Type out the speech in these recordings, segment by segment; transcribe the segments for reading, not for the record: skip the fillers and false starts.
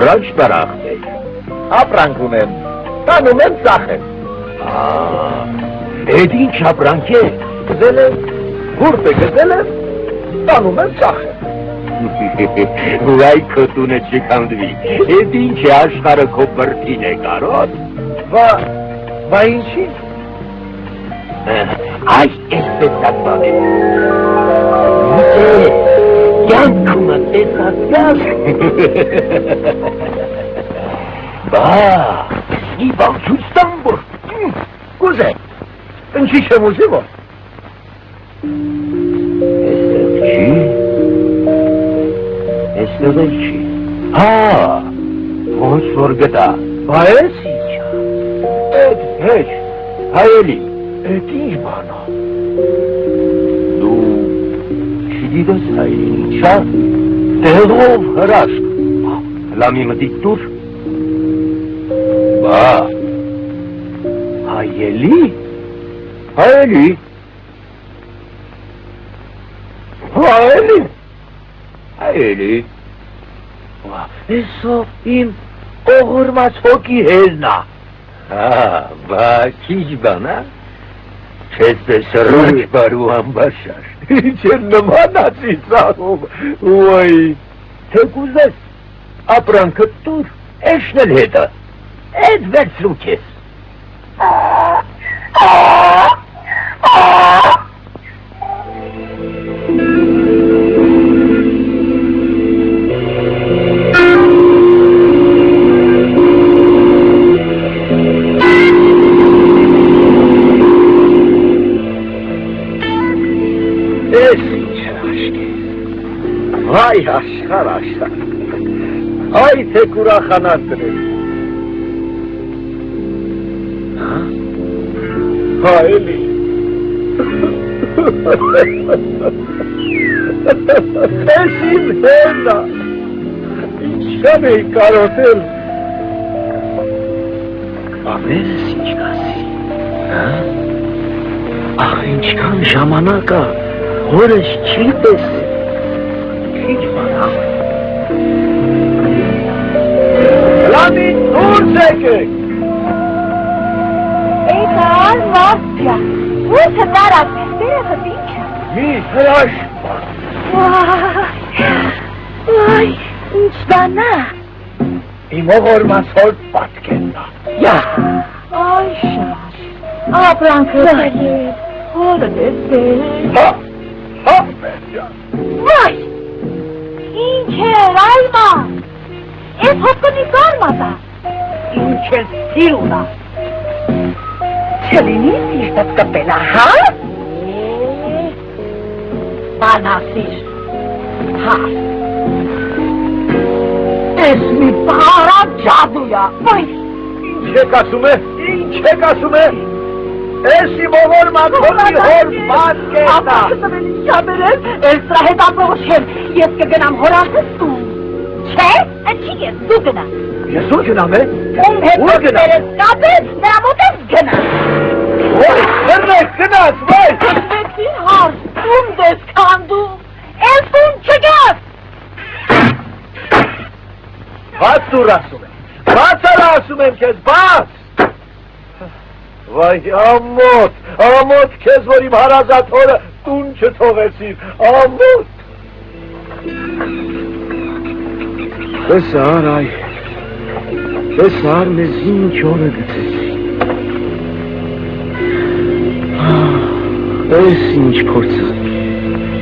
Ranch barachne. Ապրանք ունեմ, տանում եմ ծախեմ։ Էդ ինչ ապրանք է։ Գզել եմ, որտե գզել եմ, տանում եմ ծախեմ։ Վայ քո տունը չքանդվի, էդ ինչ է աշխարհը քո բրդին է կարոտ։ Վա ինչի։ Այս էսպես բան է։ Յանքումը տեսած գալ։ Բա, ի բաղջուց տամբոր, կուզե, ընչի չեմ ուզի որ։ Էստեղ չի, ոչ որ գտա, բա ես ինչա, էդ հեչ, հայելի, էդ ինչ բանա, դու չդիտես հայ ինչա, տեղով հրաշկ, լամի մտիկ տուր, բա, հայելի, հայելի, հայելի, հայելի, Էսով իմ օղորմաց հոգի հելնա, բա քիչ բանա, չես տեսրոչ բարու ամբաշար, ինչ էր նմանացի ծաղում, ոյ, թե կուզես, ապրանքը տուր, էշնել հետը, էդ վերցրու կես, Ay aşkar aşkar, ay tek uraxanattınız. Hayli. Eşim Helda, İçkanı karotel. Aferin İçkası. Ah İçkan jamanaka, orası çilpesi. Hiç bana. Lamin dur çekik. Eytar Mastya. Bu sefer atmosfere kadınca. Mi tıraş. Vay, hiç bana. İmoğorma sol patkenda. Ya. Ay şaş. Abran kızarı. Orada değil. Ha Mercan. Vay. İnker alma. Et hakkını sormadan. İnker siluna. Selini siştat kapela ha? Bana siş. Ha. Esmi para caduya. Vay. İnce kasume. Esi moğorma koni hor patkenda. Apakında beni şaberem. Esrahet aprovuşem. Yeske genam horantız tu. Çe? Çiye su genam. Yesu genam he? Hep veres kabe. Neamotes genam. Oy, nerek genas vay. Esvetin har. Undes kandu. Esun çegas. Bas dur rasume. Bas rasumem kez bas. Vay amot kez vorim harazat hora tun çetovesim. Amot. Besar ay. Besar mezin çona gıtesi. Esinç kortsak.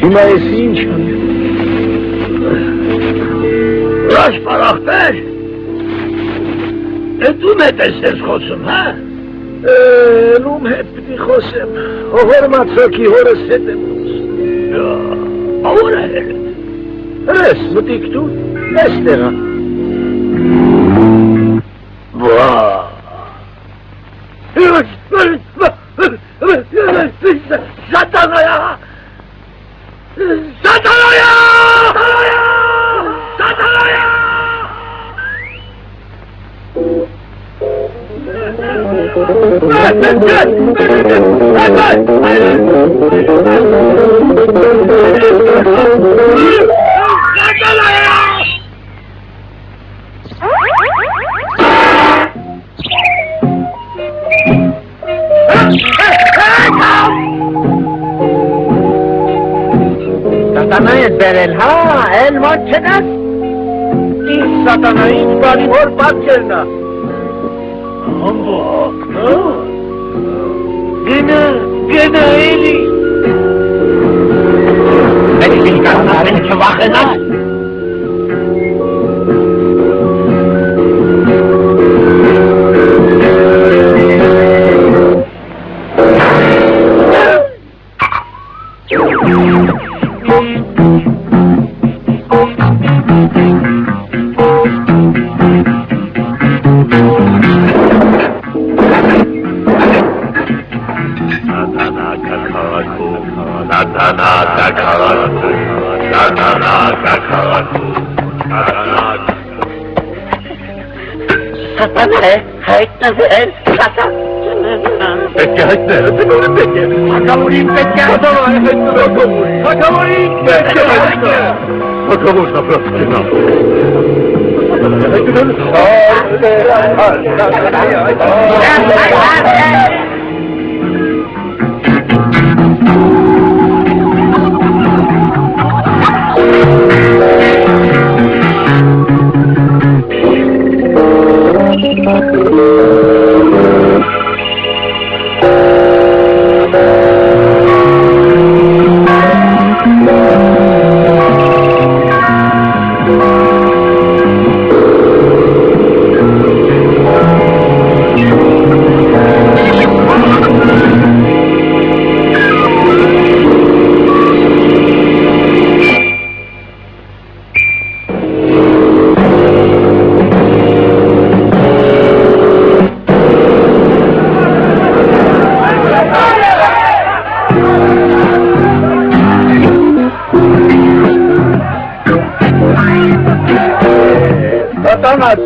Hima esinç hanım. Raş parakter. Etum etesez kosum ha? Lum hep dixosem. Ohormatsoki hores setemos. Ya, ahora heret. Res, mutiktu, estera. Vah, Սատանայա! Սատանայա! Սատանայա! Սատանային բերել, հա, էլ մոտ չնաս, ինչ սատանային բանի որ պատկերն է, գնա էլի, մեկ վիլկանարին չվախենաս,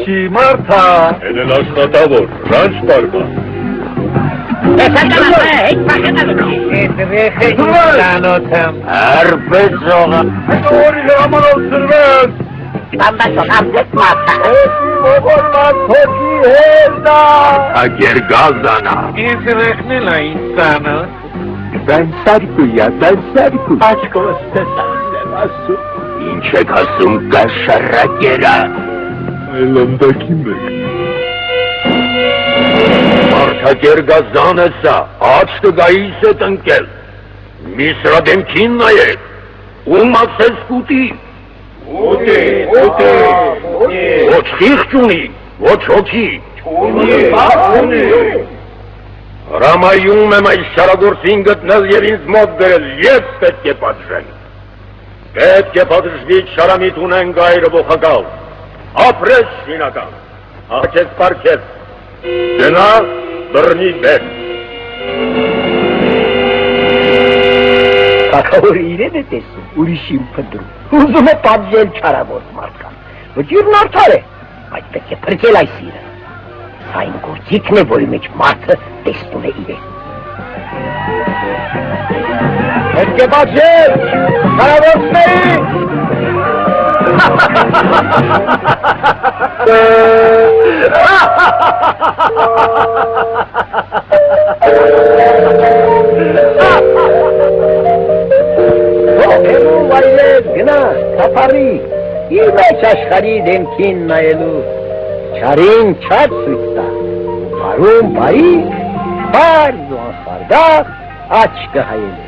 Չի մարդա Են էլ աշխատավոր, ռանչ պարգա Էդ ռեխեջանոտ եմ Արպես ժողը Հետո որի համանով սրվես Բամբասոն ապդետ մարդա Մողորմատ հոգի հերդա Ագերգազանա Ինձ ռեխնել է ինձանոտ Դանսարկույա, դանսարկույա Աչկովս տեսանց եմ ասում Ինչ եք ասում կաշարակերա Լնդակին եք Մարդակերգազան է սա Աչ տգայիս է տնկել Միսրադեմքին նայեք Ում ակսես կուտի Ոչ խիղճ ունի Ոչ հոգի Հրամայում եմ այս շարագործին գտնել և ինձ մոտ դրել Ես պետք է պատժեմ Պետք է պատժվի շարամիտ ունեն գայրը ողակալ Ապրես շինական, աղջես պարքես, գնա բրնի բեր։ Կակավոր իրեն է տեսում, ուրիշին պնդրում, ուզում է պատժել չարավոր մարդկան, վճիրն արդար է, բայց պետք է պրկել այս իրը, սա այն գործիքն է, որի մեջ մարդը տեսնում է իրեն։ Պետք է պատժել, չարավորցների, Հերու վայլեր գնաս, թապարի, իր մեջ աշխարի դեմքին նայելու, չարին չար սույց տա, բարում բարի, բարզ ու անսարգախ, աչկը հայելու։